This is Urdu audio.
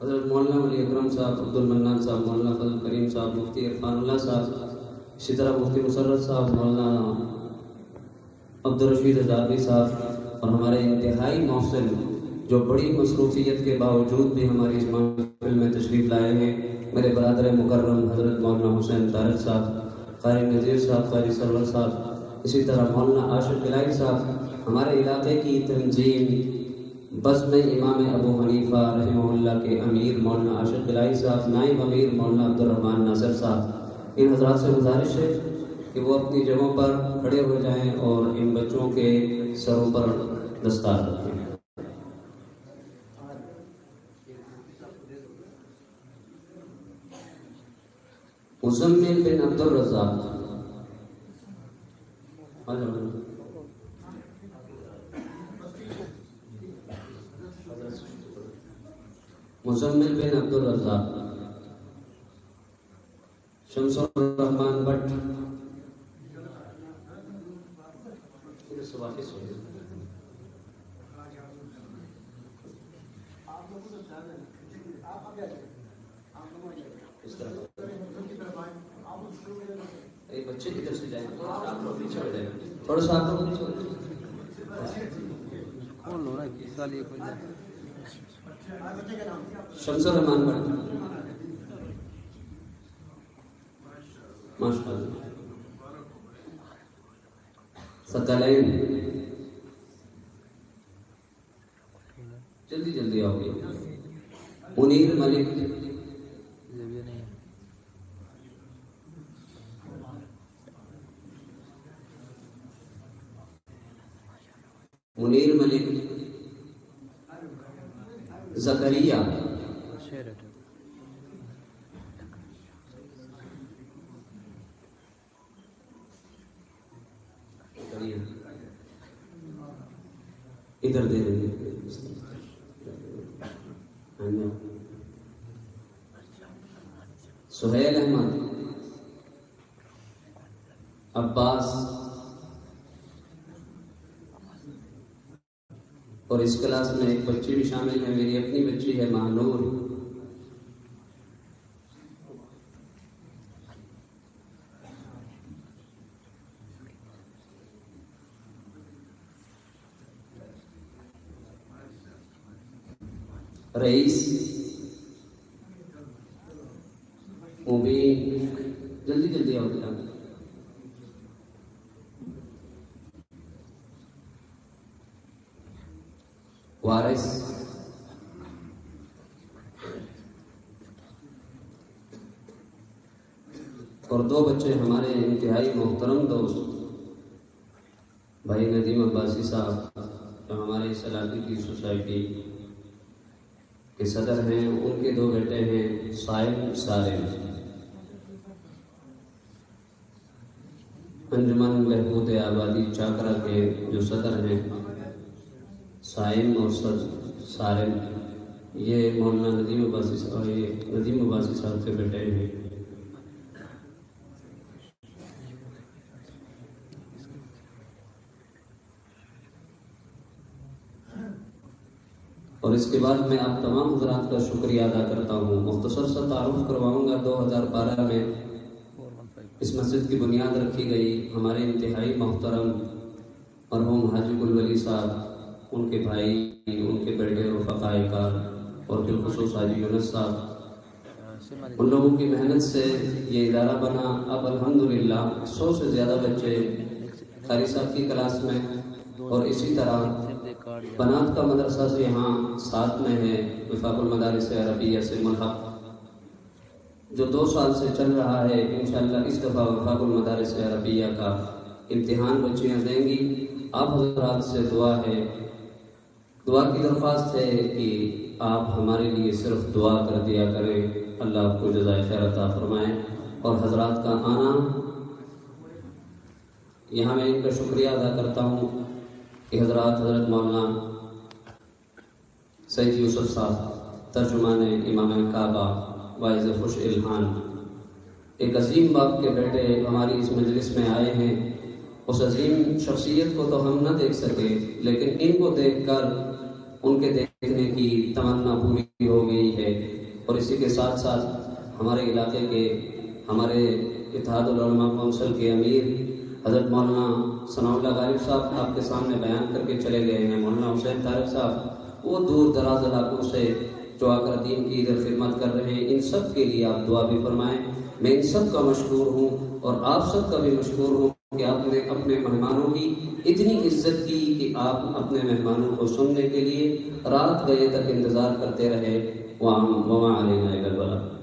حضرت مولانا ولی اکرم صاحب، عبد المنان صاحب، مولانا فضل کریم صاحب، مفتی عرفان اللہ صاحب، اسی طرح مفتی مسرت صاحب، مولانا عبدالرشید ہزاروی صاحب، اور ہمارے انتہائی محسن جو بڑی مصروفیت کے باوجود بھی ہماری اس محفل میں تشریف لائے ہیں، میرے برادر مکرم حضرت مولانا حسین طارق صاحب، قاری نذیر صاحب، قاری سرور صاحب، اسی طرح مولانا عاشق الہی صاحب، ہمارے علاقے کی تنظیم بزم امام ابو حنیفہ رحمہ اللہ کے امیر مولانا عاشق الہی صاحب، نائب امیر مولانا عبدالرحمن ناصر صاحب، ان حضرات سے گزارش ہے کہ وہ اپنی جگہوں پر کھڑے ہو جائیں اور ان بچوں کے سروں پر دستار رکھیں۔ مزمل بن عبد الرزاق، مزمل بن عبد الرزاق، شمس الرحمان بٹ، بچے ادھر سے جائیں، تھوڑا سا آپ لوگ پیچھے ہو جائیں۔ شمس الرحمان بٹ، ماشاء اللہ، ثقلین، جلدی جلدی آؤ گے۔ منیر ملک، منیر ملک، زکریا، ادھر دے رہے ہیں، سہیل احمد، عباس، اور اس کلاس میں ایک بچی بھی شامل ہے، میری اپنی بچی ہے مانور۔ رئیس، مبین، جلدی جلدی آؤ بیٹا۔ وارث، اور دو بچے ہمارے انتہائی محترم دوست بھائی ندیم عباسی صاحب، جو ہمارے اس علاقے کی سوسائٹی کے صدر ہیں، ان کے دو بیٹے ہیں صائم، سالم، انجمن بہبود آبادی چاکرا کے جو صدر ہیں صائم اور سالم، یہ مولانا ندیم عباسی صاحب کے بیٹے ہیں۔ اور اس کے بعد میں آپ تمام حضرات کا شکریہ ادا کرتا ہوں۔ مختصر سا تعارف کرواؤں گا۔ 2012 میں اس مسجد کی بنیاد رکھی گئی، ہمارے انتہائی محترم مرحوم حاجی گل ولی صاحب، ان کے بھائی، ان کے بیٹے اور رفقائے کار، اور بالخصوص حاجی یونس صاحب، ان لوگوں کی محنت سے یہ ادارہ بنا۔ اب الحمدللہ 100 سے زیادہ بچے قاری صاحب کی کلاس میں، اور اسی طرح بنات کا مدرسہ سے یہاں ساتھ میں ہے، وفاق المدارس عربیہ سے ملحق، جو 2 سال سے چل رہا ہے۔ انشاءاللہ اس دفعہ وفاق المدارس عربیہ کا امتحان بچیاں دیں گی۔ آپ حضرات سے دعا کی درخواست ہے کہ آپ ہمارے لیے صرف دعا کر دیا کریں، اللہ آپ کو جزائے خیر عطا فرمائے۔ اور حضرات کا آنا، یہاں میں ان کا شکریہ ادا کرتا ہوں کہ حضرت مولانا سید یوسف صاحب، ترجمان امام کعبہ، واعظ خوش الحان، ایک عظیم باپ کے بیٹے ہماری اس مجلس میں آئے ہیں۔ اس عظیم شخصیت کو تو ہم نہ دیکھ سکے، لیکن ان کو دیکھ کر ان کے دیکھنے کی تمنا پوری ہو گئی ہے۔ اور اسی کے ساتھ ساتھ ہمارے علاقے کے ہمارے اتحاد العلماء کونسل کے امیر حضرت مولانا ثناء اللہ غالب صاحب آپ کے سامنے بیان کر کے چلے گئے ہیں، مولانا حسین طارق صاحب، وہ دور دراز علاقوں سے جو آ کر دین کی ادھر خدمت کر رہے ہیں، ان سب کے لیے آپ دعا بھی فرمائیں۔ میں ان سب کا مشکور ہوں اور آپ سب کا بھی مشکور ہوں کہ آپ نے اپنے مہمانوں کی اتنی عزت کی کہ آپ اپنے مہمانوں کو سننے کے لیے رات گئے تک انتظار کرتے رہے۔ وَمَا عَلَيْنَا إِلَّا الْبَلَاغُ۔